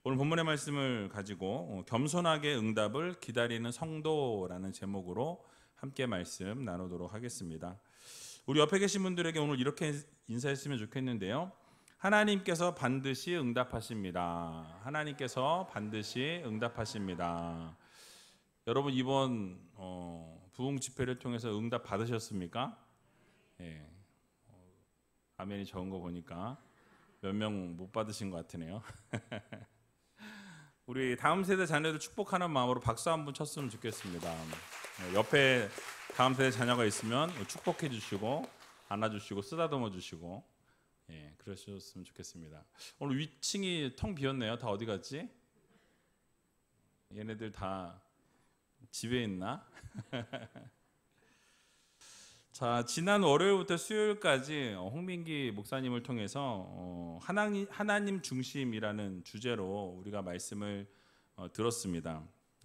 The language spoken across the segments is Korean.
오늘 본문의 말씀을 가지고 겸손하게 응답을 기다리는 성도라는 제목으로 함께 말씀 나누도록 하겠습니다. 우리 옆에 계신 분들에게 오늘 이렇게 인사했으면 좋겠는데요. 하나님께서 반드시 응답하십니다. 하나님께서 반드시 응답하십니다. 여러분 이번 부흥 집회를 통해서 응답 받으셨습니까? 예, 아멘이 적은 거 보니까 몇 명 못 받으신 것 같으네요. 우리 다음 세대 자녀들 축복하는 마음으로 박수 한번 쳤으면 좋겠습니다. 옆에 다음 세대 자녀가 있으면 축복해 주시고 안아주시고 쓰다듬어 주시고 그러셨으면 좋겠습니다. 오늘 위층이 텅 비었네요. 다 어디 갔지? 얘네들 다 집에 있나? 자, 지난 월요일부터 수요일까지 홍민기 목사님을 통해서 하나님 중심이라는 주제로 우리가 말씀을 들었습니다.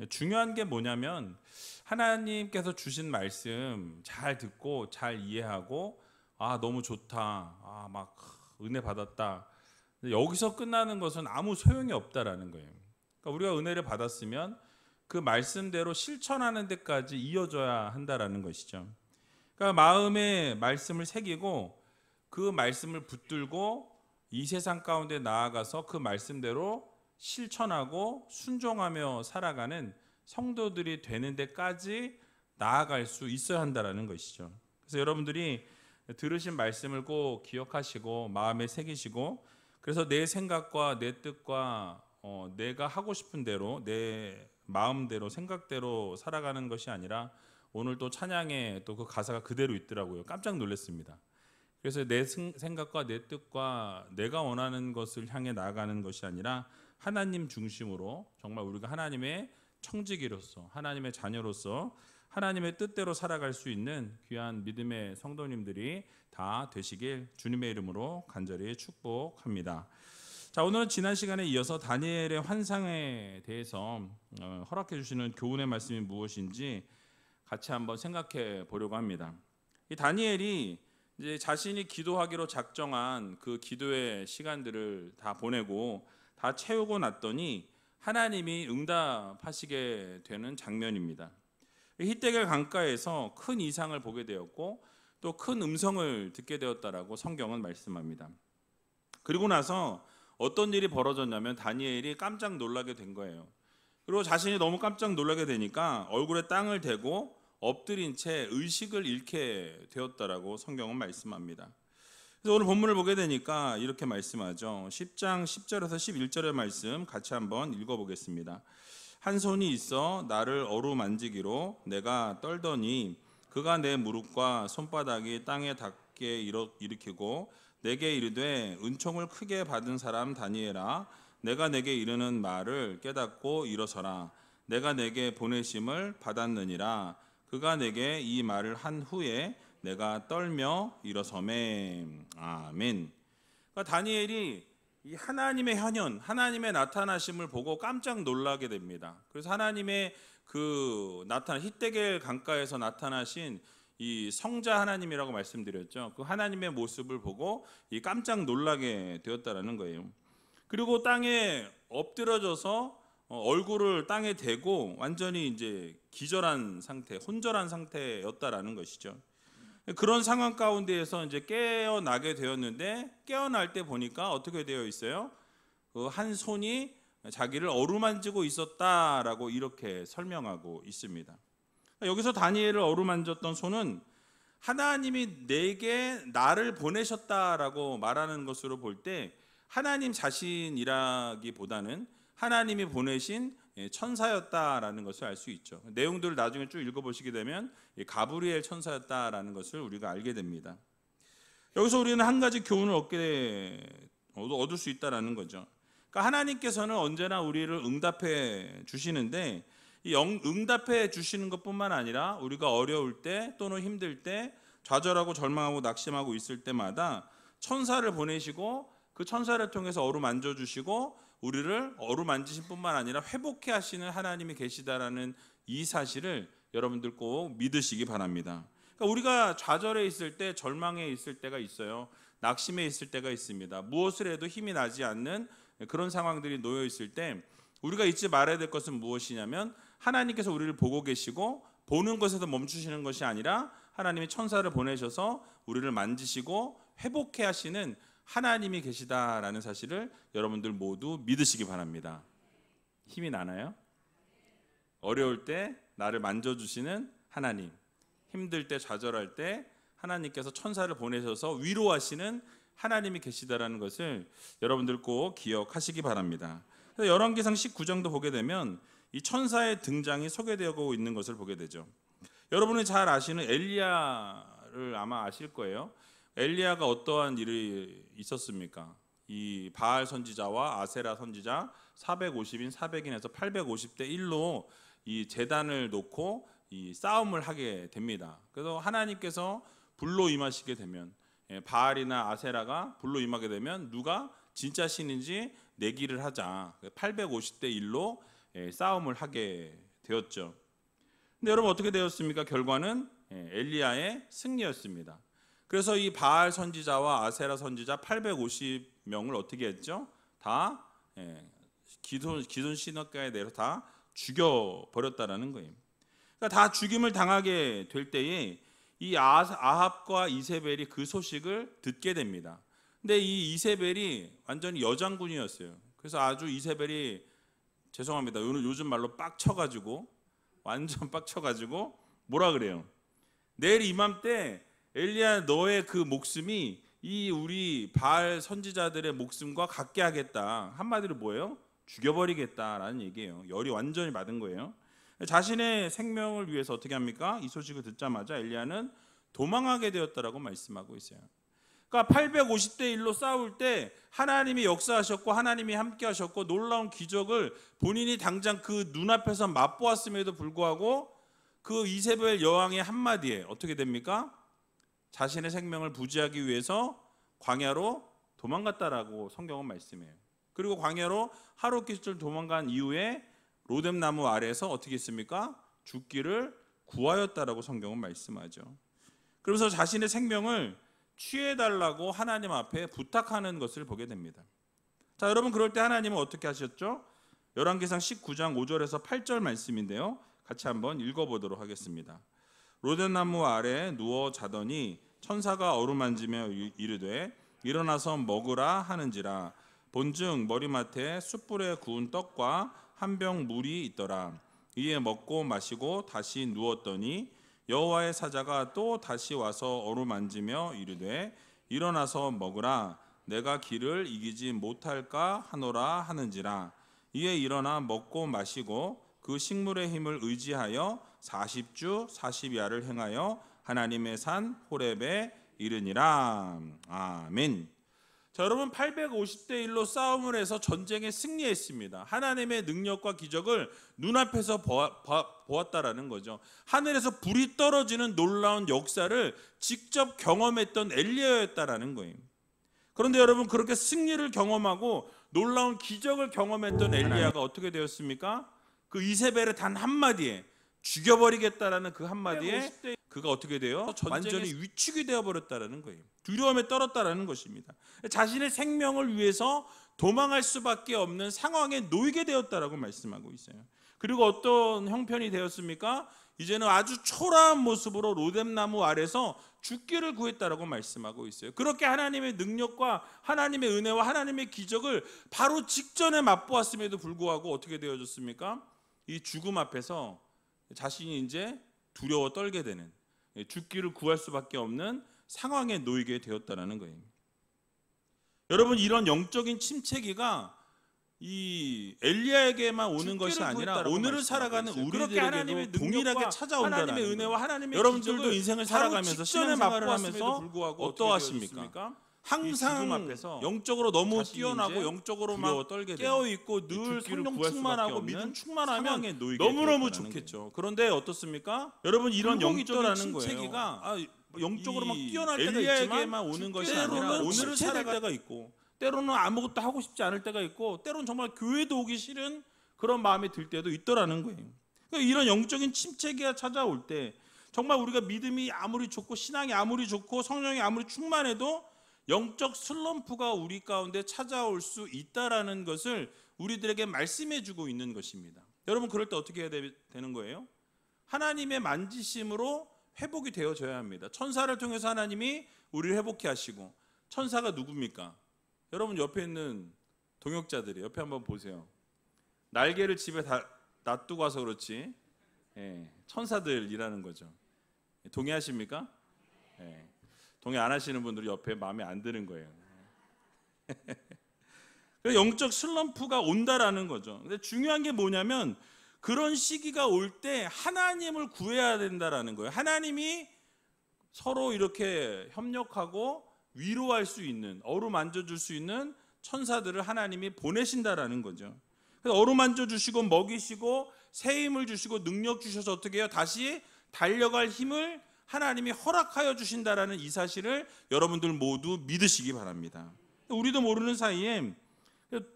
중요한 게 뭐냐면 하나님께서 주신 말씀 잘 듣고 잘 이해하고 너무 좋다, 막 은혜 받았다. 여기서 끝나는 것은 아무 소용이 없다라는 거예요. 그러니까 우리가 은혜를 받았으면 그 말씀대로 실천하는 데까지 이어져야 한다라는 것이죠. 그러니까 마음에 말씀을 새기고 그 말씀을 붙들고 이 세상 가운데 나아가서 그 말씀대로 실천하고 순종하며 살아가는 성도들이 되는 데까지 나아갈 수 있어야 한다는 것이죠. 그래서 여러분들이 들으신 말씀을 꼭 기억하시고 마음에 새기시고, 그래서 내 생각과 내 뜻과 내가 하고 싶은 대로 내 마음대로 생각대로 살아가는 것이 아니라, 오늘 또 찬양에 또 그 가사가 그대로 있더라고요. 깜짝 놀랐습니다. 그래서 내 생각과 내 뜻과 내가 원하는 것을 향해 나아가는 것이 아니라 하나님 중심으로 정말 우리가 하나님의 청지기로서 하나님의 자녀로서 하나님의 뜻대로 살아갈 수 있는 귀한 믿음의 성도님들이 다 되시길 주님의 이름으로 간절히 축복합니다. 자, 오늘은 지난 시간에 이어서 다니엘의 환상에 대해서 허락해 주시는 교훈의 말씀이 무엇인지 같이 한번 생각해 보려고 합니다. 이 다니엘이 이제 자신이 기도하기로 작정한 그 기도의 시간들을 다 보내고 다 채우고 났더니 하나님이 응답하시게 되는 장면입니다. 히데겔 강가에서 큰 이상을 보게 되었고 또 큰 음성을 듣게 되었다라고 성경은 말씀합니다. 그리고 나서 어떤 일이 벌어졌냐면 다니엘이 깜짝 놀라게 된 거예요. 그리고 자신이 너무 깜짝 놀라게 되니까 얼굴에 땅을 대고 엎드린 채 의식을 잃게 되었다라고 성경은 말씀합니다. 그래서 오늘 본문을 보게 되니까 이렇게 말씀하죠. 10장 10절에서 11절의 말씀 같이 한번 읽어보겠습니다. 한 손이 있어 나를 어루만지기로 내가 떨더니 그가 내 무릎과 손바닥이 땅에 닿게 일으키고 내게 이르되 은총을 크게 받은 사람 다니엘아, 내가 내게 이르는 말을 깨닫고 일어서라. 내가 내게 보내심을 받았느니라. 그가 내게 이 말을 한 후에 내가 떨며 일어서매. 아멘. 그러니까 다니엘이 이 하나님의 현현, 하나님의 나타나심을 보고 깜짝 놀라게 됩니다. 그래서 하나님의 그 히데겔 강가에서 나타나신 이 성자 하나님이라고 말씀드렸죠. 그 하나님의 모습을 보고 이 깜짝 놀라게 되었다라는 거예요. 그리고 땅에 엎드려져서 얼굴을 땅에 대고 완전히 이제 기절한 상태, 혼절한 상태였다라는 것이죠. 그런 상황 가운데에서 이제 깨어나게 되었는데, 깨어날 때 보니까 어떻게 되어 있어요? 그 한 손이 자기를 어루만지고 있었다라고 이렇게 설명하고 있습니다. 여기서 다니엘을 어루만졌던 손은 하나님이 내게 나를 보내셨다라고 말하는 것으로 볼 때 하나님 자신이라기보다는 하나님이 보내신 천사였다라는 것을 알 수 있죠. 내용들을 나중에 쭉 읽어보시게 되면 가브리엘 천사였다라는 것을 우리가 알게 됩니다. 여기서 우리는 한 가지 교훈을 얻을 수 있다라는 거죠. 그러니까 하나님께서는 언제나 우리를 응답해 주시는데, 이 응답해 주시는 것뿐만 아니라 우리가 어려울 때 또는 힘들 때 좌절하고 절망하고 낙심하고 있을 때마다 천사를 보내시고 그 천사를 통해서 어루만져 주시고 우리를 어루만지실 뿐만 아니라 회복해 하시는 하나님이 계시다라는 이 사실을 여러분들 꼭 믿으시기 바랍니다. 그러니까 우리가 좌절해 있을 때, 절망해 있을 때가 있어요. 낙심해 있을 때가 있습니다. 무엇을 해도 힘이 나지 않는 그런 상황들이 놓여 있을 때 우리가 잊지 말아야 될 것은 무엇이냐면 하나님께서 우리를 보고 계시고 보는 것에서 멈추시는 것이 아니라 하나님이 천사를 보내셔서 우리를 만지시고 회복해 하시는 하나님이 계시다라는 사실을 여러분들 모두 믿으시기 바랍니다. 힘이 나나요? 어려울 때 나를 만져주시는 하나님, 힘들 때 좌절할 때 하나님께서 천사를 보내셔서 위로하시는 하나님이 계시다라는 것을 여러분들 꼭 기억하시기 바랍니다. 열왕기상 19장도 보게 되면 이 천사의 등장이 소개되고 있는 것을 보게 되죠. 여러분이 잘 아시는 엘리야를 아마 아실 거예요. 엘리야가 어떠한 일이 있었습니까? 이 바알 선지자와 아세라 선지자 450인 400인에서 850대 1로 이 제단을 놓고 이 싸움을 하게 됩니다. 그래서 하나님께서 불로 임하시게 되면 바알이나 아세라가 불로 임하게 되면 누가 진짜 신인지 내기를 하자. 850대 1로 싸움을 하게 되었죠. 근데 여러분 어떻게 되었습니까? 결과는 엘리야의 승리였습니다. 그래서 이 바알 선지자와 아세라 선지자 850명을 어떻게 했죠? 다 기존 신학가에 내려 다 죽여버렸다라는 거예요. 그러니까 다 죽임을 당하게 될 때에 이 아합과 이세벨이 그 소식을 듣게 됩니다. 근데 이 이세벨이 완전히 여장군이었어요. 그래서 아주 이세벨이 죄송합니다. 요즘 말로 빡쳐가지고 완전 빡쳐가지고 뭐라 그래요? 내일 이맘때 엘리야 너의 그 목숨이 이 우리 바알 선지자들의 목숨과 같게 하겠다. 한마디로 뭐예요? 죽여버리겠다라는 얘기예요. 열이 완전히 받은 거예요. 자신의 생명을 위해서 어떻게 합니까? 이 소식을 듣자마자 엘리야는 도망하게 되었다라고 말씀하고 있어요. 그러니까 850대 1로 싸울 때 하나님이 역사하셨고 하나님이 함께 하셨고 놀라운 기적을 본인이 당장 그 눈앞에서 맛보았음에도 불구하고 그 이세벨 여왕의 한마디에 어떻게 됩니까? 자신의 생명을 부지하기 위해서 광야로 도망갔다라고 성경은 말씀해요. 그리고 광야로 하루 이틀 도망간 이후에 로뎀나무 아래에서 어떻게 했습니까? 죽기를 구하였다라고 성경은 말씀하죠. 그러면서 자신의 생명을 취해달라고 하나님 앞에 부탁하는 것을 보게 됩니다. 자, 여러분 그럴 때 하나님은 어떻게 하셨죠? 열왕기상 19장 5절에서 8절 말씀인데요. 같이 한번 읽어보도록 하겠습니다. 로뎀나무 아래 누워 자더니 천사가 어루만지며 이르되 일어나서 먹으라 하는지라. 본즉 머리맡에 숯불에 구운 떡과 한 병 물이 있더라. 이에 먹고 마시고 다시 누웠더니 여호와의 사자가 또 다시 와서 어루만지며 이르되 일어나서 먹으라. 내가 기를 이기지 못할까 하노라 하는지라. 이에 일어나 먹고 마시고 그 식물의 힘을 의지하여 40주 40야를 행하여 하나님의 산 호렙에 이르니라. 아멘. 자, 여러분 850대 1로 싸움을 해서 전쟁에 승리했습니다. 하나님의 능력과 기적을 눈앞에서 보았다라는 거죠. 하늘에서 불이 떨어지는 놀라운 역사를 직접 경험했던 엘리야였다라는 거예요. 그런데 여러분 그렇게 승리를 경험하고 놀라운 기적을 경험했던 엘리야가 어떻게 되었습니까? 그 이세벨의 단 한마디에 죽여버리겠다라는 그 한마디에 그가 어떻게 돼요? 완전히 위축이 되어버렸다라는 거예요. 두려움에 떨었다라는 것입니다. 자신의 생명을 위해서 도망할 수밖에 없는 상황에 놓이게 되었다라고 말씀하고 있어요. 그리고 어떤 형편이 되었습니까? 이제는 아주 초라한 모습으로 로뎀나무 아래서 죽기를 구했다라고 말씀하고 있어요. 그렇게 하나님의 능력과 하나님의 은혜와 하나님의 기적을 바로 직전에 맛보았음에도 불구하고 어떻게 되어졌습니까? 이 죽음 앞에서 자신이 이제 두려워 떨게 되는, 죽기를 구할 수밖에 없는 상황에 놓이게 되었다라는 거예요. 여러분 이런 영적인 침체기가 이 엘리야에게만 오는 것이 아니라 오늘을 살아가는 우리들에게도 동일하게 찾아온다는 하나님의 은혜와 하나님의 여러분들도 인생을 살아가면서 신앙생활을 하면서 불구하고 어떠하십니까? 항상 영적으로 너무 뛰어나고 영적으로 막 깨어있고 늘 성령 충만하고 믿음 충만하면 너무너무 좋겠죠. 그런데 어떻습니까? 여러분 이런 영적인 침체기가 영적으로 막 뛰어날 때가 있지만 오는 것이 아니라 오늘을 살아갈 때가 있고 때로는 아무것도 하고 싶지 않을 때가 있고 때로는 정말 교회도 오기 싫은 그런 마음이 들 때도 있더라는 거예요. 그러니까 이런 영적인 침체기가 찾아올 때 정말 우리가 믿음이 아무리 좋고 신앙이 아무리 좋고 성령이 아무리 충만해도 영적 슬럼프가 우리 가운데 찾아올 수 있다라는 것을 우리들에게 말씀해 주고 있는 것입니다. 여러분, 그럴 때 어떻게 해야 되는 거예요? 하나님의 만지심으로 회복이 되어져야 합니다. 천사를 통해서 하나님이 우리를 회복케 하시고, 천사가 누굽니까? 여러분 옆에 있는 동역자들이 옆에 한번 보세요. 날개를 집에 다 놔두고 와서 그렇지, 천사들이라는 거죠. 동의하십니까? 동의 안 하시는 분들이 옆에 마음에 안 드는 거예요. 영적 슬럼프가 온다라는 거죠. 근데 중요한 게 뭐냐면, 그런 시기가 올 때 하나님을 구해야 된다라는 거예요. 하나님이 서로 이렇게 협력하고 위로할 수 있는, 어루만져 줄 수 있는 천사들을 하나님이 보내신다라는 거죠. 그래서 어루만져 주시고 먹이시고 새 힘을 주시고 능력 주셔서 어떻게 해요? 다시 달려갈 힘을 하나님이 허락하여 주신다라는 이 사실을 여러분들 모두 믿으시기 바랍니다. 우리도 모르는 사이에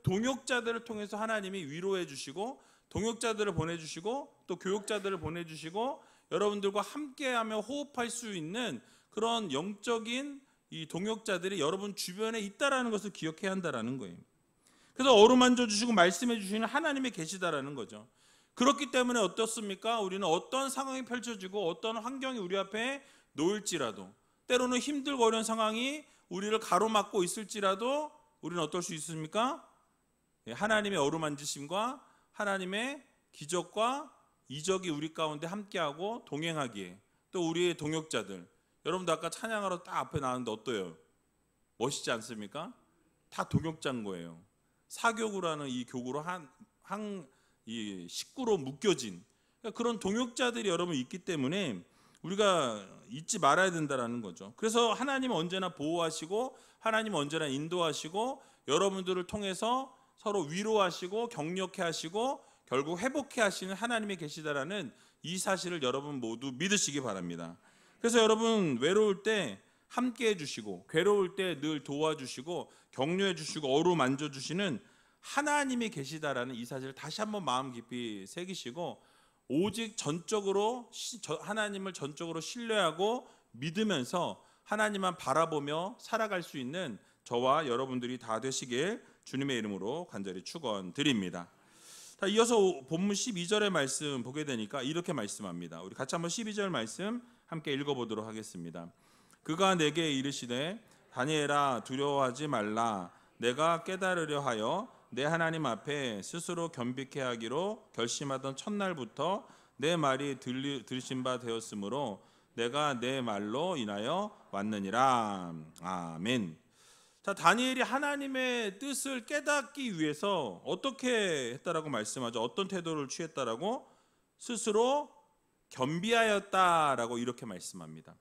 동역자들을 통해서 하나님이 위로해 주시고, 동역자들을 보내주시고, 또 교육자들을 보내주시고, 여러분들과 함께하며 호흡할 수 있는 그런 영적인 이 동역자들이 여러분 주변에 있다라는 것을 기억해야 한다라는 거예요. 그래서 어루만져 주시고 말씀해 주시는 하나님이 계시다라는 거죠. 그렇기 때문에 어떻습니까? 우리는 어떤 상황이 펼쳐지고 어떤 환경이 우리 앞에 놓일지라도, 때로는 힘들고 어려운 상황이 우리를 가로막고 있을지라도 우리는 어떨 수 있습니까? 하나님의 어루만지심과 하나님의 기적과 이적이 우리 가운데 함께하고 동행하기에, 또 우리의 동역자들, 여러분도 아까 찬양하러 딱 앞에 나왔는데 어때요? 멋있지 않습니까? 다 동역자인 거예요. 사교구라는 이 교구로 이 식구로 묶여진 그런 동역자들이 여러분 있기 때문에 우리가 잊지 말아야 된다라는 거죠. 그래서 하나님은 언제나 보호하시고, 하나님은 언제나 인도하시고, 여러분들을 통해서 서로 위로하시고 격려케 하시고 결국 회복케 하시는 하나님이 계시다라는 이 사실을 여러분 모두 믿으시기 바랍니다. 그래서 여러분 외로울 때 함께 해주시고, 괴로울 때 늘 도와주시고 격려해 주시고 어루만져 주시는 하나님이 계시다라는 이 사실을 다시 한번 마음 깊이 새기시고, 오직 하나님을 전적으로 신뢰하고 믿으면서 하나님만 바라보며 살아갈 수 있는 저와 여러분들이 다 되시길 주님의 이름으로 간절히 축원드립니다. 이어서 본문 12절의 말씀 보게 되니까 이렇게 말씀합니다. 우리 같이 한번 12절 말씀 함께 읽어보도록 하겠습니다. 그가 내게 이르시되 다니엘아 두려워하지 말라. 내가 깨달으려 하여 내 하나님 앞에 스스로 겸비케 하기로 결심하던 첫날부터 내 말이 들으신 바 되었으므로 내가 내 말로 인하여 왔느니라. 아멘. 자, 다니엘이 하나님의 뜻을 깨닫기 위해서 어떻게 했다라고 말씀하죠? 어떤 태도를 취했다라고? 스스로 겸비하였다라고 이렇게 말씀합니다.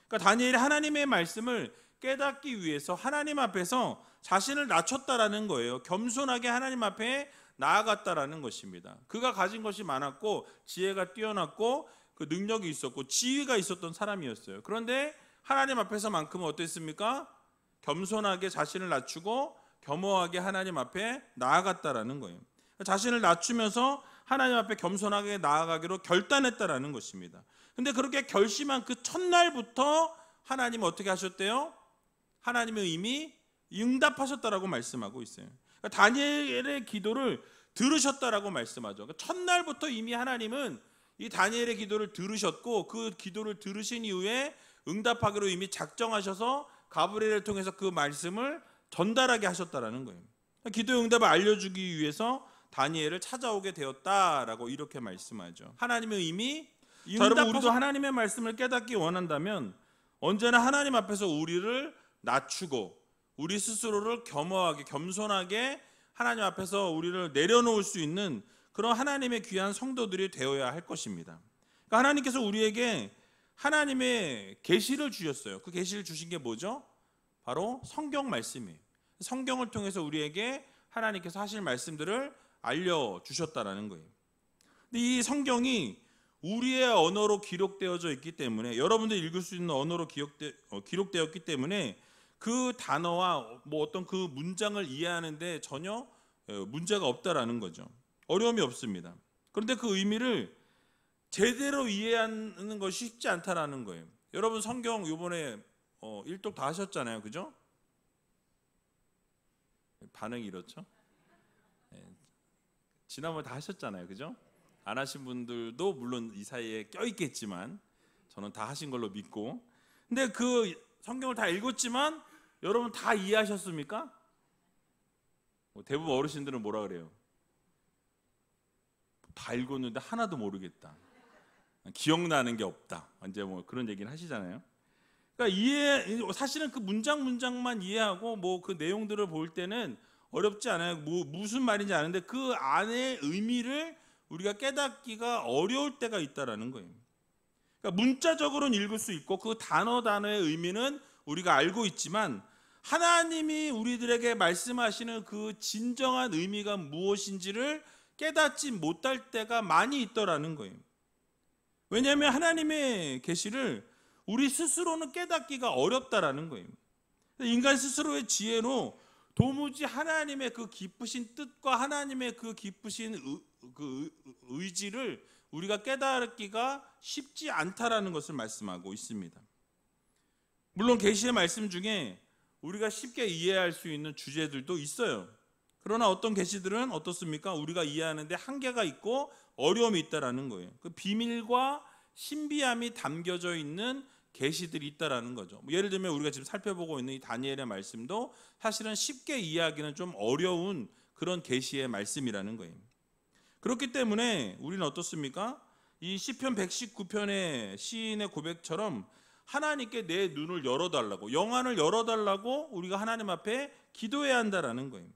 그러니까 다니엘이 하나님의 말씀을 깨닫기 위해서 하나님 앞에서 자신을 낮췄다라는 거예요. 겸손하게 하나님 앞에 나아갔다라는 것입니다. 그가 가진 것이 많았고 지혜가 뛰어났고 그 능력이 있었고 지위가 있었던 사람이었어요. 그런데 하나님 앞에서만큼은 어땠습니까? 겸손하게 자신을 낮추고 겸허하게 하나님 앞에 나아갔다라는 거예요. 자신을 낮추면서 하나님 앞에 겸손하게 나아가기로 결단했다라는 것입니다. 근데 그렇게 결심한 그 첫날부터 하나님은 어떻게 하셨대요? 하나님의 이미 응답하셨다라고 말씀하고 있어요. 그러니까 다니엘의 기도를 들으셨다라고 말씀하죠. 그러니까 첫날부터 이미 하나님은 이 다니엘의 기도를 들으셨고, 그 기도를 들으신 이후에 응답하기로 이미 작정하셔서 가브리엘을 통해서 그 말씀을 전달하게 하셨다라는 거예요. 기도의 응답을 알려주기 위해서 다니엘을 찾아오게 되었다라고 이렇게 말씀하죠. 하나님의 이미 여러분, 우리도 하나님의 말씀을 깨닫기 원한다면 언제나 하나님 앞에서 우리를 낮추고 우리 스스로를 겸허하게 겸손하게 하나님 앞에서 우리를 내려놓을 수 있는 그런 하나님의 귀한 성도들이 되어야 할 것입니다. 그러니까 하나님께서 우리에게 하나님의 계시를 주셨어요. 그 계시를 주신 게 뭐죠? 바로 성경 말씀이에요. 성경을 통해서 우리에게 하나님께서 하실 말씀들을 알려주셨다라는 거예요. 근데 이 성경이 우리의 언어로 기록되어져 있기 때문에, 여러분들이 읽을 수 있는 언어로 기록되었기 때문에 그 단어와 어떤 그 문장을 이해하는데 전혀 문제가 없다라는 거죠. 어려움이 없습니다. 그런데 그 의미를 제대로 이해하는 것이 쉽지 않다라는 거예요. 여러분 성경 이번에 일독 다 하셨잖아요, 그죠? 반응이 이렇죠? 지난번에 다 하셨잖아요, 그죠? 안 하신 분들도 물론 이 사이에 껴있겠지만 저는 다 하신 걸로 믿고. 근데 그 성경을 다 읽었지만 여러분 다 이해하셨습니까? 대부분 어르신들은 뭐라 그래요? 다 읽었는데 하나도 모르겠다, 기억나는 게 없다, 이제 뭐 그런 얘기를 하시잖아요. 그러니까 사실은 그 문장만 이해하고 뭐 그 내용들을 볼 때는 어렵지 않아요. 뭐 무슨 말인지 아는데 그 안의 의미를 우리가 깨닫기가 어려울 때가 있다라는 거예요. 그러니까 문자적으로는 읽을 수 있고 그 단어의 의미는 우리가 알고 있지만 하나님이 우리들에게 말씀하시는 그 진정한 의미가 무엇인지를 깨닫지 못할 때가 많이 있더라는 거예요. 왜냐하면 하나님의 계시를 우리 스스로는 깨닫기가 어렵다라는 거예요. 인간 스스로의 지혜로 도무지 하나님의 그 깊으신 뜻과 하나님의 그 깊으신 의지를 우리가 깨닫기가 쉽지 않다라는 것을 말씀하고 있습니다. 물론 계시의 말씀 중에 우리가 쉽게 이해할 수 있는 주제들도 있어요. 그러나 어떤 계시들은 어떻습니까? 우리가 이해하는데 한계가 있고 어려움이 있다라는 거예요. 그 비밀과 신비함이 담겨져 있는 계시들이 있다라는 거죠. 예를 들면 우리가 지금 살펴보고 있는 이 다니엘의 말씀도 사실은 쉽게 이해하기는 좀 어려운 그런 계시의 말씀이라는 거예요. 그렇기 때문에 우리는 어떻습니까? 이 시편 119편의 시인의 고백처럼 하나님께 내 눈을 열어달라고, 영안을 열어달라고 우리가 하나님 앞에 기도해야 한다라는 거예요.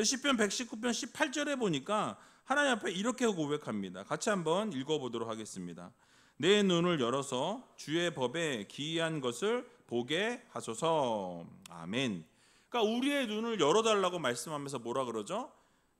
시편 119편 18절에 보니까 하나님 앞에 이렇게 고백합니다. 같이 한번 읽어보도록 하겠습니다. 내 눈을 열어서 주의 법에 기이한 것을 보게 하소서. 아멘. 그러니까 우리의 눈을 열어달라고 말씀하면서 뭐라 그러죠?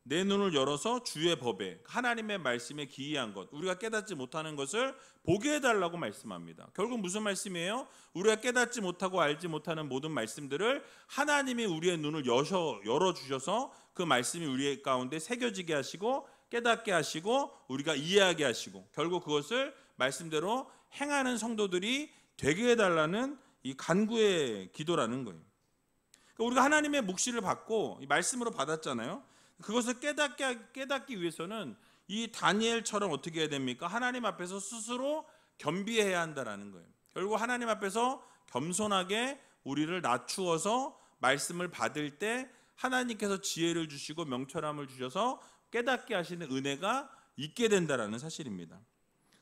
내 눈을 열어서 주의 법에, 하나님의 말씀에 기이한 것, 우리가 깨닫지 못하는 것을 보게 해달라고 말씀합니다. 결국 무슨 말씀이에요? 우리가 깨닫지 못하고 알지 못하는 모든 말씀들을 하나님이 우리의 눈을 열어주셔서 그 말씀이 우리 가운데 새겨지게 하시고 깨닫게 하시고 우리가 이해하게 하시고 결국 그것을 말씀대로 행하는 성도들이 되게 해달라는 이 간구의 기도라는 거예요. 그러니까 우리가 하나님의 묵시를 받고 이 말씀으로 받았잖아요. 그것을 깨닫기 위해서는 이 다니엘처럼 어떻게 해야 됩니까? 하나님 앞에서 스스로 겸비해야 한다라는 거예요. 결국 하나님 앞에서 겸손하게 우리를 낮추어서 말씀을 받을 때 하나님께서 지혜를 주시고 명철함을 주셔서 깨닫게 하시는 은혜가 있게 된다라는 사실입니다.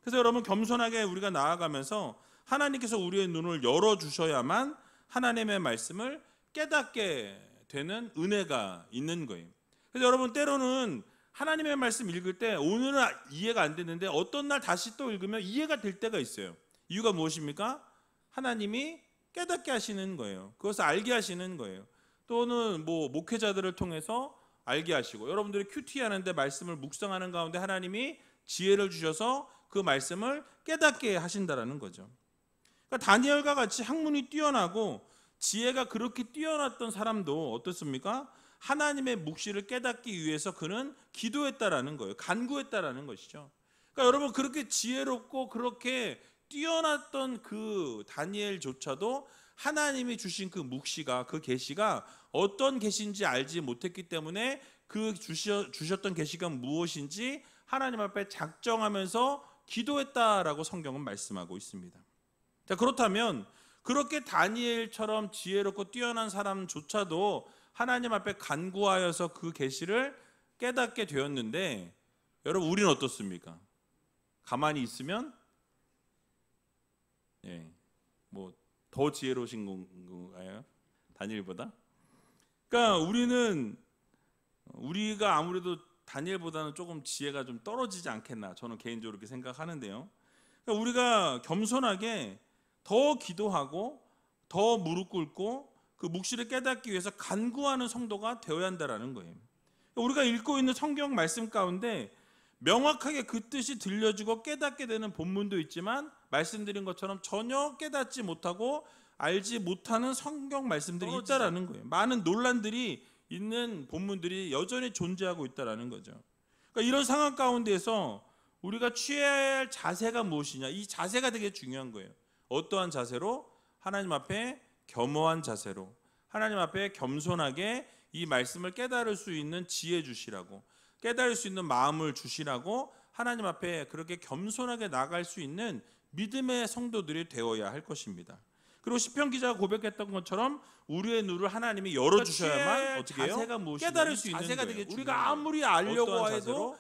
그래서 여러분 겸손하게 우리가 나아가면서 하나님께서 우리의 눈을 열어주셔야만 하나님의 말씀을 깨닫게 되는 은혜가 있는 거예요. 그래서 여러분 때로는 하나님의 말씀 읽을 때 오늘은 이해가 안 되는데 어떤 날 다시 또 읽으면 이해가 될 때가 있어요. 이유가 무엇입니까? 하나님이 깨닫게 하시는 거예요. 그것을 알게 하시는 거예요. 또는 뭐 목회자들을 통해서 알게 하시고 여러분들이 큐티 하는데 말씀을 묵상하는 가운데 하나님이 지혜를 주셔서 그 말씀을 깨닫게 하신다라는 거죠. 그러니까 다니엘과 같이 학문이 뛰어나고 지혜가 그렇게 뛰어났던 사람도 어떻습니까? 하나님의 묵시를 깨닫기 위해서 그는 기도했다라는 거예요. 간구했다라는 것이죠. 그러니까 여러분 그렇게 지혜롭고 그렇게 뛰어났던 그 다니엘조차도 하나님이 주신 그 묵시가 그 계시가 어떤 계시인지 알지 못했기 때문에 그 주셨던 계시가 무엇인지 하나님 앞에 작정하면서 기도했다라고 성경은 말씀하고 있습니다. 자, 그렇다면 그렇게 다니엘처럼 지혜롭고 뛰어난 사람조차도 하나님 앞에 간구하여서 그 계시를 깨닫게 되었는데 여러분 우리는 어떻습니까? 가만히 있으면 뭐 더 지혜로우신 건가요? 다니엘보다? 그러니까 우리가 아무래도 다니엘보다는 조금 지혜가 좀 떨어지지 않겠나 저는 개인적으로 그렇게 생각하는데요. 그러니까 우리가 겸손하게 더 기도하고 더 무릎 꿇고 그 묵시를 깨닫기 위해서 간구하는 성도가 되어야 한다라는 거예요. 우리가 읽고 있는 성경 말씀 가운데 명확하게 그 뜻이 들려지고 깨닫게 되는 본문도 있지만 말씀드린 것처럼 전혀 깨닫지 못하고 알지 못하는 성경 말씀들이 있다라는 거예요. 많은 논란들이 있는 본문들이 여전히 존재하고 있다라는 거죠. 그러니까 이런 상황 가운데서 우리가 취해야 할 자세가 무엇이냐, 이 자세가 되게 중요한 거예요. 어떠한 자세로? 하나님 앞에 겸허한 자세로, 하나님 앞에 겸손하게 이 말씀을 깨달을 수 있는 지혜 주시라고, 깨달을 수 있는 마음을 주시라고 하나님 앞에 그렇게 겸손하게 나갈 수 있는 믿음의 성도들이 되어야 할 것입니다. 그리고 시편 기자가 고백했던 것처럼 우리의 눈을 하나님이 열어주셔야만 어떻게 해요? 깨달을 수 있는 거예요. 우리가 아무리 알려고 해도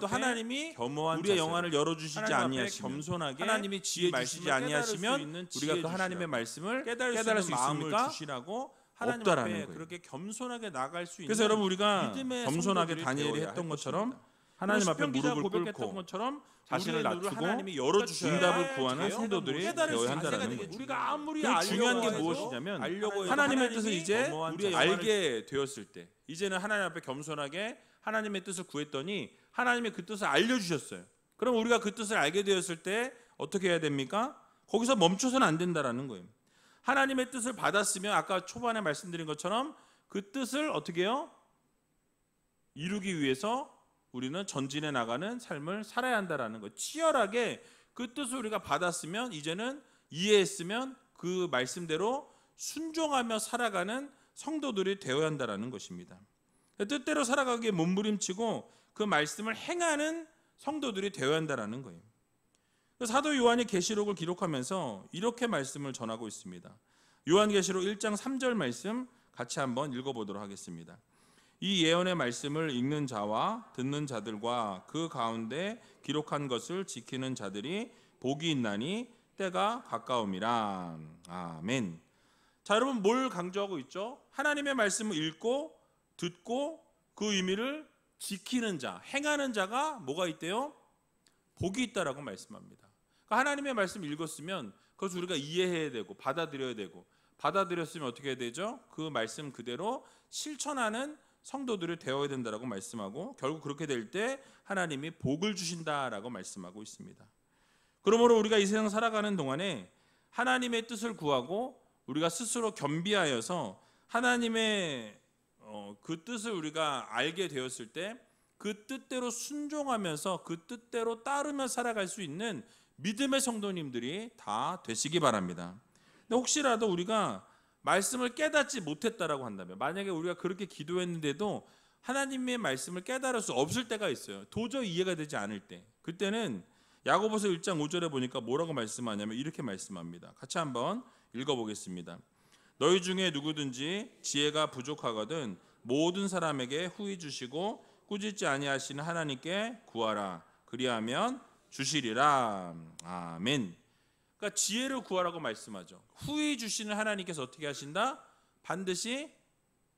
하나님이 우리의 영안을 열어주시지 아니하시면, 겸손하게 하나님이 지혜 주시지 아니하시면 우리가 그 하나님의 말씀을 깨달을 수 있습니까? 주시라고 하나님 앞에 그렇게 겸손하게 나갈 수 있는. 그래서 여러분, 우리가 겸손하게 다니엘이 했던 것처럼 하나님 앞에 무릎을 꿇고 자신을 낮추고 응답을 구하는 성도들이 되어야 한다는 거죠. 우리가 아무리 중요한 게 무엇이냐면, 하나님의 뜻을 이제 알게 되었을 때, 이제는 하나님 앞에 겸손하게 하나님의 뜻을 구했더니 하나님의 그 뜻을 알려주셨어요. 그럼 우리가 그 뜻을 알게 되었을 때 어떻게 해야 됩니까? 거기서 멈춰서는 안 된다는 거예요. 하나님의 뜻을 받았으면 아까 초반에 말씀드린 것처럼 그 뜻을 어떻게 해요? 이루기 위해서 우리는 전진해 나가는 삶을 살아야 한다는 거. 치열하게 그 뜻을 우리가 받았으면, 이제는 이해했으면 그 말씀대로 순종하며 살아가는 성도들이 되어야 한다는 것입니다. 뜻대로 살아가기에 몸부림치고 그 말씀을 행하는 성도들이 되어야 한다는 거예요. 사도 요한이 계시록을 기록하면서 이렇게 말씀을 전하고 있습니다. 요한계시록 1장 3절 말씀 같이 한번 읽어보도록 하겠습니다. 이 예언의 말씀을 읽는 자와 듣는 자들과 그 가운데 기록한 것을 지키는 자들이 복이 있나니 때가 가까움이라. 아멘. 자, 여러분, 뭘 강조하고 있죠? 하나님의 말씀을 읽고 듣고 그 의미를 지키는 자, 행하는 자가 뭐가 있대요? 복이 있다라고 말씀합니다. 그러니까 하나님의 말씀을 읽었으면 그것을 우리가 이해해야 되고 받아들여야 되고, 받아들였으면 어떻게 해야 되죠? 그 말씀 그대로 실천하는 성도들이 되어야 된다라고 말씀하고, 결국 그렇게 될 때 하나님이 복을 주신다라고 말씀하고 있습니다. 그러므로 우리가 이 세상 살아가는 동안에 하나님의 뜻을 구하고 우리가 스스로 겸비하여서 하나님의 그 뜻을 우리가 알게 되었을 때 그 뜻대로 순종하면서 그 뜻대로 따르며 살아갈 수 있는 믿음의 성도님들이 다 되시기 바랍니다. 근데 혹시라도 우리가 말씀을 깨닫지 못했다라고 한다면, 만약에 우리가 그렇게 기도했는데도 하나님의 말씀을 깨달을 수 없을 때가 있어요. 도저히 이해가 되지 않을 때, 그때는 야고보서 1장 5절에 보니까 뭐라고 말씀하냐면 이렇게 말씀합니다. 같이 한번 읽어보겠습니다. 너희 중에 누구든지 지혜가 부족하거든 모든 사람에게 후히 주시고 꾸짖지 아니하시는 하나님께 구하라. 그리하면 주시리라. 아멘. 그러니까 지혜를 구하라고 말씀하죠. 후히 주시는 하나님께서 어떻게 하신다? 반드시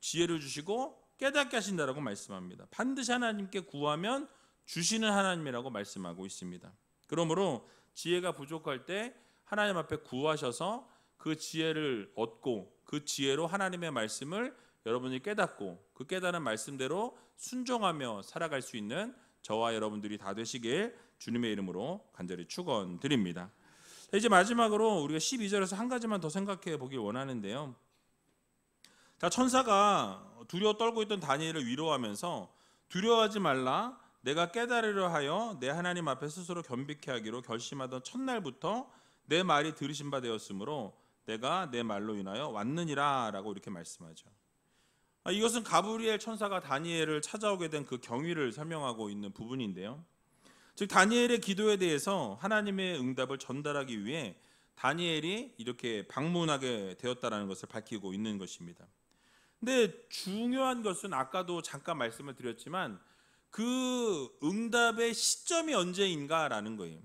지혜를 주시고 깨닫게 하신다라고 말씀합니다. 반드시 하나님께 구하면 주시는 하나님이라고 말씀하고 있습니다. 그러므로 지혜가 부족할 때 하나님 앞에 구하셔서 그 지혜를 얻고 그 지혜로 하나님의 말씀을 여러분이 깨닫고 그 깨달은 말씀대로 순종하며 살아갈 수 있는 저와 여러분들이 다 되시길 주님의 이름으로 간절히 축원드립니다. 이제 마지막으로 우리가 12절에서 한 가지만 더 생각해 보길 원하는데요. 자, 천사가 두려워 떨고 있던 다니엘을 위로하면서 두려워하지 말라, 내가 깨달으려 하여 내 하나님 앞에 스스로 겸비케 하기로 결심하던 첫날부터 내 말이 들으신 바 되었으므로 내가 내 말로 인하여 왔느니라 라고 이렇게 말씀하죠. 이것은 가브리엘 천사가 다니엘을 찾아오게 된 그 경위를 설명하고 있는 부분인데요. 즉 다니엘의 기도에 대해서 하나님의 응답을 전달하기 위해 다니엘이 이렇게 방문하게 되었다는 것을 밝히고 있는 것입니다. 근데 중요한 것은 아까도 잠깐 말씀을 드렸지만 그 응답의 시점이 언제인가라는 거예요.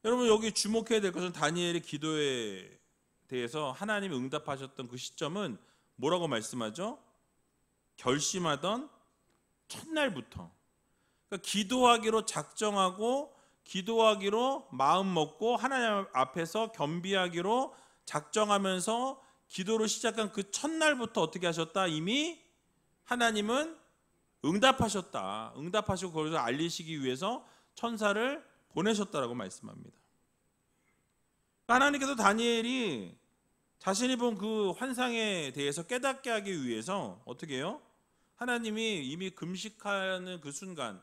여러분, 여기 주목해야 될 것은 다니엘의 기도에 대해서 하나님이 응답하셨던 그 시점은 뭐라고 말씀하죠? 결심하던 첫날부터, 그러니까 기도하기로 작정하고 기도하기로 마음 먹고 하나님 앞에서 겸비하기로 작정하면서 기도를 시작한 그 첫날부터 어떻게 하셨다? 이미 하나님은 응답하셨다. 응답하시고 그것을 알리시기 위해서 천사를 보내셨다라고 말씀합니다. 하나님께서 다니엘이 자신이 본 그 환상에 대해서 깨닫게 하기 위해서 어떻게 해요? 하나님이 이미 금식하는 그 순간,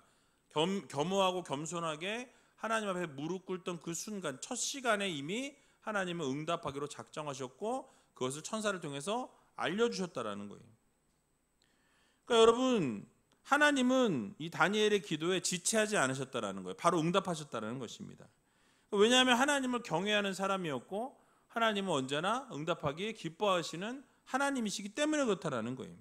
겸허하고 겸손하게 하나님 앞에 무릎 꿇던 그 순간, 첫 시간에 이미 하나님은 응답하기로 작정하셨고 그것을 천사를 통해서 알려주셨다라는 거예요. 그러니까 여러분, 하나님은 이 다니엘의 기도에 지체하지 않으셨다라는 거예요. 바로 응답하셨다라는 것입니다. 왜냐하면 하나님을 경외하는 사람이었고 하나님은 언제나 응답하기에 기뻐하시는 하나님이시기 때문에 그렇다라는 거예요.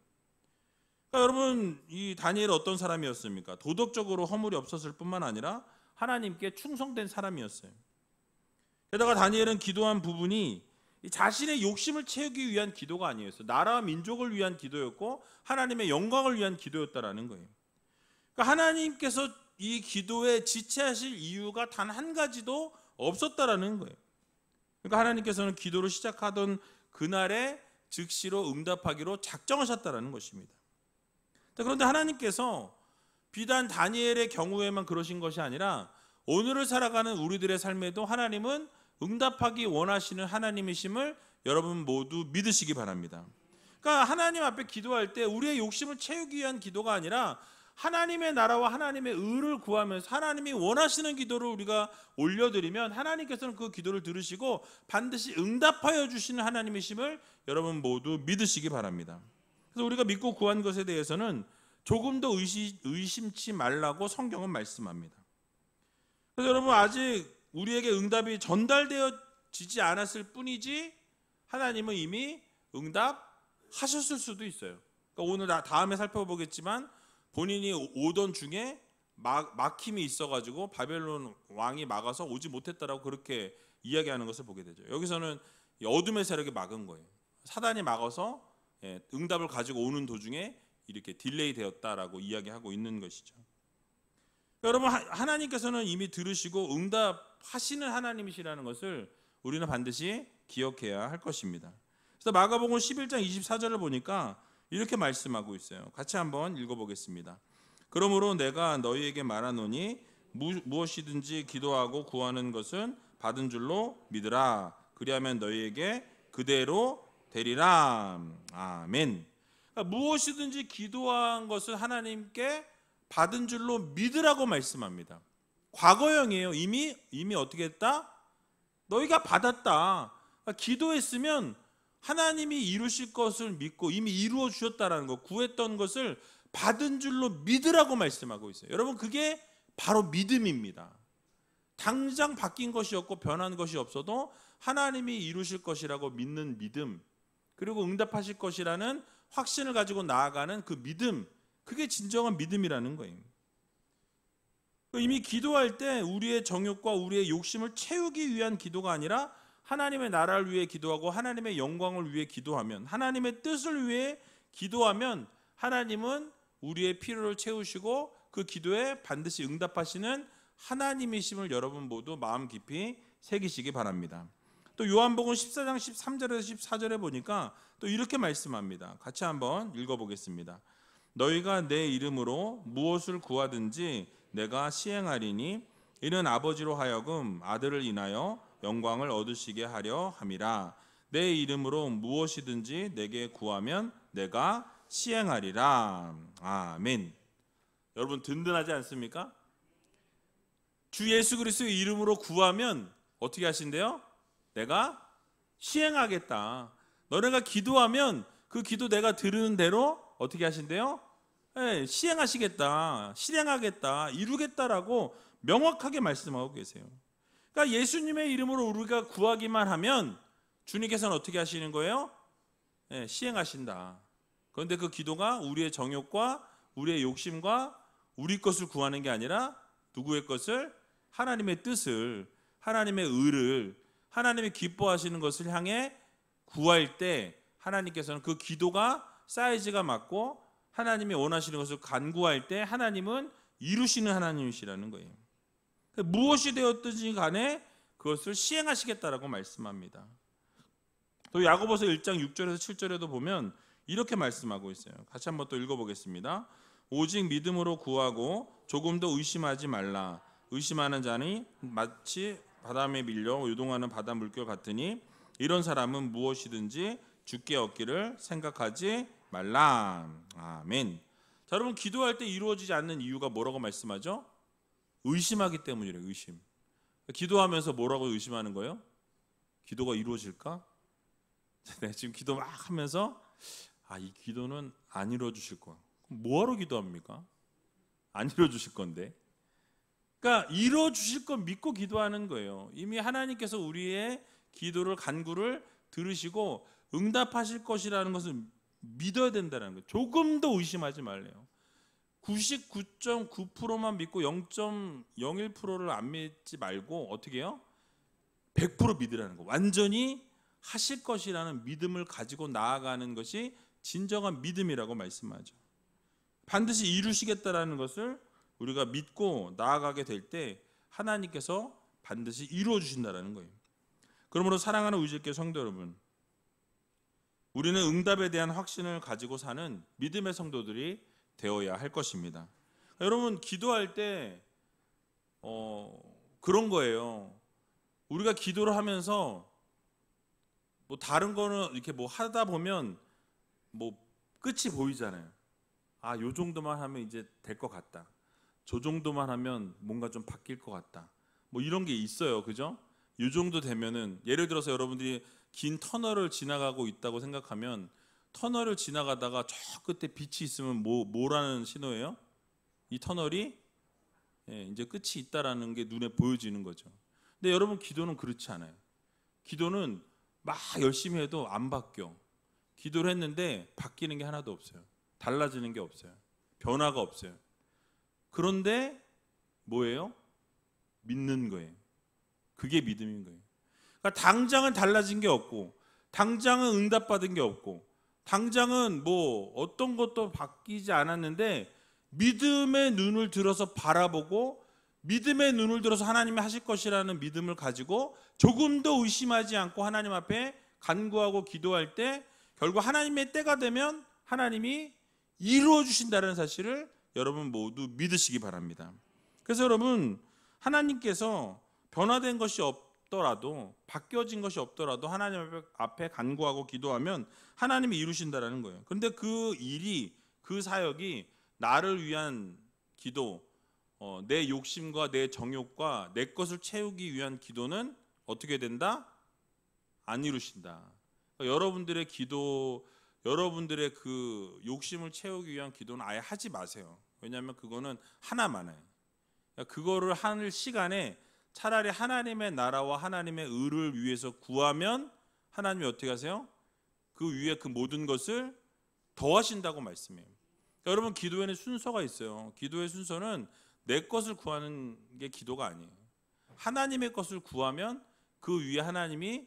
그러니까 여러분, 이 다니엘은 어떤 사람이었습니까? 도덕적으로 허물이 없었을 뿐만 아니라 하나님께 충성된 사람이었어요. 게다가 다니엘은 기도한 부분이 자신의 욕심을 채우기 위한 기도가 아니었어요. 나라와 민족을 위한 기도였고 하나님의 영광을 위한 기도였다라는 거예요. 그러니까 하나님께서 이 기도에 지체하실 이유가 단 한 가지도 없었다라는 거예요. 그러니까 하나님께서는 기도를 시작하던 그날에 즉시로 응답하기로 작정하셨다라는 것입니다. 그런데 하나님께서 비단 다니엘의 경우에만 그러신 것이 아니라 오늘을 살아가는 우리들의 삶에도 하나님은 응답하기 원하시는 하나님이심을 여러분 모두 믿으시기 바랍니다. 그러니까 하나님 앞에 기도할 때 우리의 욕심을 채우기 위한 기도가 아니라 하나님의 나라와 하나님의 의를 구하면서 하나님이 원하시는 기도를 우리가 올려드리면 하나님께서는 그 기도를 들으시고 반드시 응답하여 주시는 하나님이심을 여러분 모두 믿으시기 바랍니다. 그래서 우리가 믿고 구한 것에 대해서는 조금도 의심치 말라고 성경은 말씀합니다. 그래서 여러분, 아직 우리에게 응답이 전달되어지지 않았을 뿐이지 하나님은 이미 응답하셨을 수도 있어요. 그러니까 오늘 다음에 살펴보겠지만 본인이 오던 중에 막힘이 있어가지고 바벨론 왕이 막아서 오지 못했다라고 그렇게 이야기하는 것을 보게 되죠. 여기서는 어둠의 세력이 막은 거예요. 사단이 막아서 응답을 가지고 오는 도중에 이렇게 딜레이 되었다라고 이야기하고 있는 것이죠. 여러분, 하나님께서는 이미 들으시고 응답하시는 하나님이시라는 것을 우리는 반드시 기억해야 할 것입니다. 그래서 마가복음 11장 24절을 보니까 이렇게 말씀하고 있어요. 같이 한번 읽어보겠습니다. 그러므로 내가 너희에게 말하노니 무엇이든지 기도하고 구하는 것은 받은 줄로 믿으라. 그리하면 너희에게 그대로 되리라. 아멘. 그러니까 무엇이든지 기도한 것을 하나님께 받은 줄로 믿으라고 말씀합니다. 과거형이에요. 이미 어떻게 했다? 너희가 받았다. 그러니까 기도했으면 하나님이 이루실 것을 믿고 이미 이루어 주셨다라는 것, 구했던 것을 받은 줄로 믿으라고 말씀하고 있어요. 여러분, 그게 바로 믿음입니다. 당장 바뀐 것이 없고 변한 것이 없어도 하나님이 이루실 것이라고 믿는 믿음, 그리고 응답하실 것이라는 확신을 가지고 나아가는 그 믿음, 그게 진정한 믿음이라는 거예요. 이미 기도할 때 우리의 정욕과 우리의 욕심을 채우기 위한 기도가 아니라 하나님의 나라를 위해 기도하고 하나님의 영광을 위해 기도하면, 하나님의 뜻을 위해 기도하면 하나님은 우리의 필요를 채우시고 그 기도에 반드시 응답하시는 하나님이심을 여러분 모두 마음 깊이 새기시기 바랍니다. 또 요한복음 14장 13절에서 14절에 보니까 또 이렇게 말씀합니다. 같이 한번 읽어보겠습니다. 너희가 내 이름으로 무엇을 구하든지 내가 시행하리니 이는 아버지로 하여금 아들을 인하여 영광을 얻으시게 하려 함이라. 내 이름으로 무엇이든지 내게 구하면 내가 시행하리라. 아멘. 여러분, 든든하지 않습니까? 주 예수 그리스도의 이름으로 구하면 어떻게 하신대요? 내가 시행하겠다. 너네가 기도하면 그 기도 내가 들으는 대로 어떻게 하신대요? 네, 시행하시겠다, 실행하겠다, 이루겠다라고 명확하게 말씀하고 계세요. 그러니까 예수님의 이름으로 우리가 구하기만 하면 주님께서는 어떻게 하시는 거예요? 네, 시행하신다. 그런데 그 기도가 우리의 정욕과 우리의 욕심과 우리 것을 구하는 게 아니라 누구의 것을? 하나님의 뜻을, 하나님의 의를, 하나님이 기뻐하시는 것을 향해 구할 때 하나님께서는 그 기도가 사이즈가 맞고 하나님이 원하시는 것을 간구할 때 하나님은 이루시는 하나님이시라는 거예요. 무엇이 되었든지 간에 그것을 시행하시겠다라고 말씀합니다. 또 야고보서 1장 6절에서 7절에도 보면 이렇게 말씀하고 있어요. 같이 한번 또 읽어보겠습니다. 오직 믿음으로 구하고 조금도 의심하지 말라. 의심하는 자니 마치 바람에 밀려 요동하는 바다 물결 같으니 이런 사람은 무엇이든지 주께 얻기를 생각하지 말라. 아멘. 자, 여러분, 기도할 때 이루어지지 않는 이유가 뭐라고 말씀하죠? 의심하기 때문이래요. 의심. 기도하면서 뭐라고 의심하는 거예요? 기도가 이루어질까? 지금 기도 막 하면서 이 기도는 안 이루어 주실 거야. 뭐하러 기도합니까? 안 이루어주실 건데. 그러니까 이루어주실 건 믿고 기도하는 거예요. 이미 하나님께서 우리의 기도를 간구를 들으시고 응답하실 것이라는 것을 믿어야 된다는 거예요. 조금 더 의심하지 말래요. 99.9%만 믿고 0.01%를 안 믿지 말고 어떻게 해요? 100% 믿으라는 거. 완전히 하실 것이라는 믿음을 가지고 나아가는 것이 진정한 믿음이라고 말씀하죠. 반드시 이루시겠다라는 것을 우리가 믿고 나아가게 될 때 하나님께서 반드시 이루어 주신다라는 거예요. 그러므로 사랑하는 우리주께 성도 여러분, 우리는 응답에 대한 확신을 가지고 사는 믿음의 성도들이 되어야 할 것입니다. 여러분, 기도할 때 그런 거예요. 우리가 기도를 하면서 뭐 다른 거는 이렇게 뭐 하다 보면 뭐 끝이 보이잖아요. 아, 요 정도만 하면 이제 될 것 같다. 저 정도만 하면 뭔가 좀 바뀔 것 같다. 뭐 이런 게 있어요. 그죠? 요 정도 되면은, 예를 들어서 여러분들이 긴 터널을 지나가고 있다고 생각하면 터널을 지나가다가 저 끝에 빛이 있으면 뭐라는 신호예요? 이 터널이 이제 끝이 있다라는 게 눈에 보여지는 거죠. 근데 여러분, 기도는 그렇지 않아요. 기도는 막 열심히 해도 안 바뀌어. 기도를 했는데 바뀌는 게 하나도 없어요. 달라지는 게 없어요. 변화가 없어요. 그런데 뭐예요? 믿는 거예요. 그게 믿음인 거예요. 그러니까 당장은 달라진 게 없고, 당장은 응답받은 게 없고, 당장은 뭐 어떤 것도 바뀌지 않았는데 믿음의 눈을 들어서 바라보고 믿음의 눈을 들어서 하나님이 하실 것이라는 믿음을 가지고 조금 더 의심하지 않고 하나님 앞에 간구하고 기도할 때 결국 하나님의 때가 되면 하나님이 이루어 주신다는 사실을 여러분 모두 믿으시기 바랍니다. 그래서 여러분, 하나님께서 변화된 것이 없더라도, 바뀌어진 것이 없더라도 하나님 앞에 간구하고 기도하면 하나님이 이루신다는 거예요. 그런데 그 일이, 그 사역이 나를 위한 기도, 내 욕심과 내 정욕과 내 것을 채우기 위한 기도는 어떻게 된다? 안 이루신다. 그러니까 여러분들의 기도, 여러분들의 그 욕심을 채우기 위한 기도는 아예 하지 마세요. 왜냐하면 그거는 하나만해요. 그러니까 그거를 할 시간에 차라리 하나님의 나라와 하나님의 의를 위해서 구하면 하나님이 어떻게 하세요? 그 위에 그 모든 것을 더하신다고 말씀해요. 그러니까 여러분, 기도에는 순서가 있어요. 기도의 순서는 내 것을 구하는 게 기도가 아니에요. 하나님의 것을 구하면 그 위에 하나님이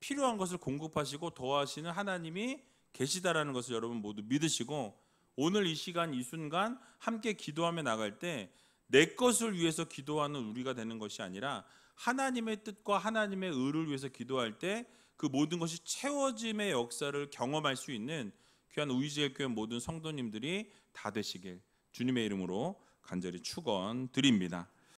필요한 것을 공급하시고 더하시는 하나님이 계시다라는 것을 여러분 모두 믿으시고, 오늘 이 시간 이 순간 함께 기도하며 나갈 때 내 것을 위해서 기도하는 우리가 되는 것이 아니라 하나님의 뜻과 하나님의 의를 위해서 기도할 때 그 모든 것이 채워짐의 역사를 경험할 수 있는 귀한 우이지엘교회 모든 성도님들이 다 되시길 주님의 이름으로 간절히 축원드립니다.